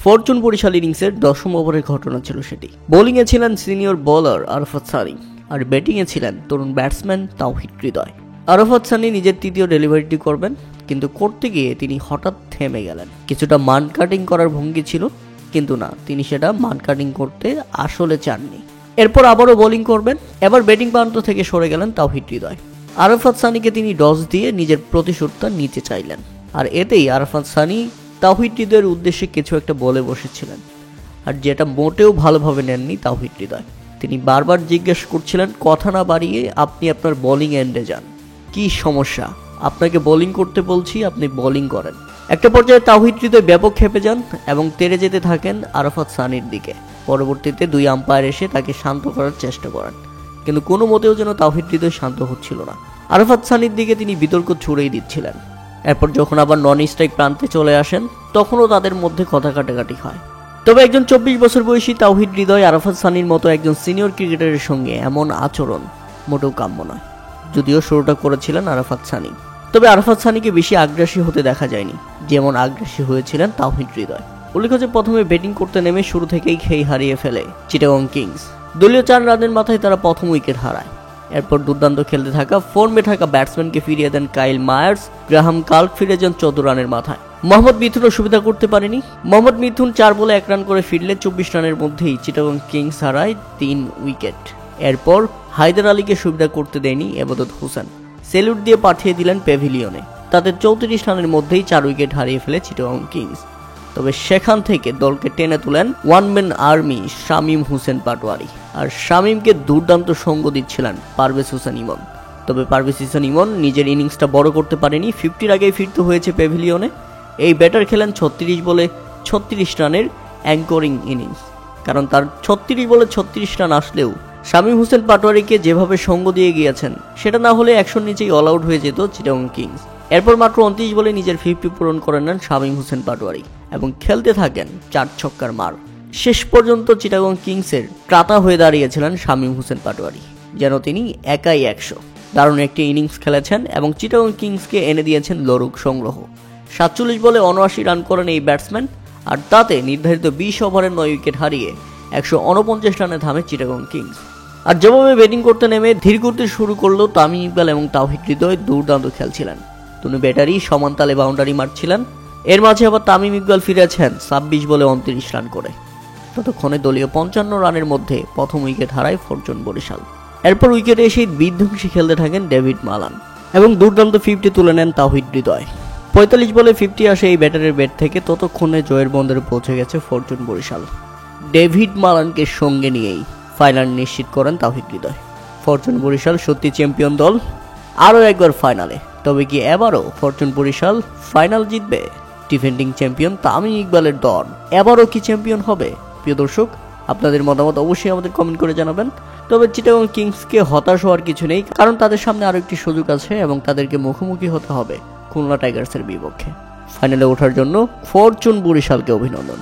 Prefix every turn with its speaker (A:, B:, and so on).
A: Fortune Barishal ইনিংসের 10ম ওভারের ঘটনা ছিল সেটি। বোলিংয়ে ছিলেন সিনিয়র বোলার আরাফাত সানি, আর ব্যাটিংয়ে ছিলেন তরুণ ব্যাটসম্যান তাওহিদ হৃদয়। আরাফাত সানি নিজের তৃতীয় ডেলিভারিটি করবেন, কিন্তু করতে গিয়ে তিনি হঠাৎ থেমে গেলেন। কিছুটা মান কাটিং করার ভঙ্গি ছিল, কিন্তু না, তিনি সেটা মান কাটিং করতে আসলে চাননি। এরপর আবারও বোলিং করবেন, এবার ব্যাটিং প্রান্ত থেকে সরে গেলেন তাওহিদ হৃদয়। আরাফাত সানিকে তিনি ডস দিয়ে নিজের প্রতিশোধটা নিতে চাইলেন, আর এতেই আরাফাত সানি তাওহিদ হৃদয়ের উদ্দেশ্যে কিছু একটা বলে বসেছিলেন, আর যেটা মোটেও ভালোভাবে নেননি তাওহিদ হৃদয়। তিনি বারবার জিজ্ঞেস করছিলেন, কথা না বাড়িয়ে আপনি আপনার বোলিং এন্ডে যান, কি সমস্যা, আপনাকে বোলিং করতে বলছি, আপনি বোলিং করেন। একটা পর্যায়ে তাওহিদ হৃদয় ব্যাপক খেপে যান এবং তেড়ে যেতে থাকেন আরাফাত সানির দিকে। পরবর্তীতে 2 আম্পায়ার এসে তাকে শান্ত করার চেষ্টা করেন, কিন্তু কোনো মতেও যেন তাওহিদ হৃদয় শান্ত হচ্ছিল না। আরাফাত সানির দিকে তিনি বিতর্ক ছুড়েই দিচ্ছিলেন। এরপর যখন আবার নন স্ট্রাইক প্রান্তে চলে আসেন, তখনও তাদের মধ্যে কথা কাটাকাটি হয়। তবে একজন 24 বছর বয়সী তাওহিদ হৃদয় আরাফাত সানির মতো একজন সিনিয়র ক্রিকেটারের সঙ্গে এমন আচরণ মোটেও কাম্য নয়। যদিও শুরুটা করেছিলেন আরাফাত সানি, তবে আরাফাত সানিকে বেশি আগ্রাসী হতে দেখা যায়নি, যেমন আগ্রাসী হয়েছিলেন তাওহিদ হৃদয়। উল্লেখ্য যে প্রথমে ব্যাটিং করতে নেমে শুরু থেকেই খেই হারিয়ে ফেলে চিটাগং কিংস। দলীয় 4 রানের মাথায় তারা প্রথম উইকেট হারায়। এরপর দুর্দান্ত খেলতে থাকা ফর্মে থাকা ব্যাটসম্যানকে ফিরিয়ে দেন কাইল মায়ার্স। গ্রাহাম কাল্ক ফিরে যান 14 রানের মাথায়। মোহাম্মদ মিথুনও সুবিধা করতে পারেনি। মোহাম্মদ মিথুন 4 বলে 1 রান করে ফিরলে 24 রানের মধ্যেই চিটাগং কিংস হারায় 3 উইকেট। এরপর হায়দার আলীকে সুবিধা করতে দেয়নি এবাদত হোসেন, সেলুট দিয়ে পাঠিয়ে দিলেন প্যাভিলিয়নে। তাদের 34 রানের মধ্যেই 4 উইকেট হারিয়ে ফেলে চিটাগং কিংস। তবে সেখান থেকে দলকে টেনে তুলেন one man army Shamim Hossain Patwari, আর শামীমকে দুর্দান্ত সঙ্গ দিচ্ছিলেন পারভেজ হোসেন ইমন। তবে পারভেজ হোসেন ইমন নিজের ইনিংসটা বড় করতে পারেনি, 50-র আগেই ফিরতে হয়েছে প্যাভিলিয়নে। এই ব্যাটার খেলেন 36 বলে 36 রানের অ্যাঙ্করিং ইনিংস, কারণ তার 36 বলে 36 রান আসলেও শামীম হোসেন পাটোয়ারিকে যেভাবে সঙ্গ দিয়ে গিয়েছেন, সেটা না হলে 100-র নিচেই অল আউট হয়ে যেত চিটাগং কিংস। এরপর মাত্র 29 বলে নিজের 50 পূরণ করে নেন শামীম হোসেন পাটোয়ারি এবং খেলতে থাকেন 4 ছক্কার মার। শেষ পর্যন্ত চিটাগং কিংসের ত্রাতা হয়ে দাঁড়িয়েছিলেন শামীম হোসেন পাটোয়ারি, যেন তিনি একাই 100। দারুণ একটি ইনিংস খেলেছেন এবং চিটাগং কিংসকে এনে দিয়েছেন লড়ুক সংগ্রহ। 47 বলে 79 রান করেন এই ব্যাটসম্যান, আর তাতে নির্ধারিত 20 ওভারের 9 উইকেট হারিয়ে 149 রানে থামে চিটাগং কিংস। আর যেভাবে ব্যাটিং করতে নেমে ধীর করতে শুরু করলো তামিম ইকবাল এবং তাওহিদ হৃদয় দুর্দান্ত খেলছিলেন। দুই ব্যাটারি সমান তালে বাউন্ডারি মারছিলেন। এর মাঝে আবার তামিম ইকবাল ফিরেছেন 26 বলে 29 রান করে। ততক্ষণে দলীয় 55 রানের মধ্যে প্রথম উইকেট হারায় ফরচুন বরিশাল। এরপর উইকেটে এসে বিধ্বংসী খেলতে থাকেন ডেভিড মালান এবং দুর্দান্ত 50 তুলে নেন তাওহিদ হৃদয়। 45 বলে 50 আসে এই ব্যাটারের ব্যাট থেকে। ততক্ষণে জয়ের বন্দরে পৌঁছে গেছে ফরচুন বরিশাল। ডেভিড মালানকে সঙ্গে নিয়েই ফাইনাল নিশ্চিত করেন তাওহিদ হৃদয়। ফরচুন বরিশাল সত্যি চ্যাম্পিয়ন দল, আরও একবার ফাইনালে। তবে কি এবারও ফরচুন বরিশাল ফাইনাল জিতবে? ডিফেন্ডিং চ্যাম্পিয়ন তামিম ইকবালের দল এবারও কি চ্যাম্পিয়ন হবে? প্রিয় দর্শক, আপনাদের মতামত অবশ্যই আমাদের কমেন্ট করে জানাবেন। তবে চিটাগং কিংসকে হতাশ হওয়ার কিছু নেই, কারণ তাদের সামনে আরও একটি সুযোগ আছে এবং তাদেরকে মুখোমুখি হতে হবে খুলনা টাইগার্সের বিপক্ষে। ফাইনালে ওঠার জন্য ফরচুন বরিশালকে অভিনন্দন।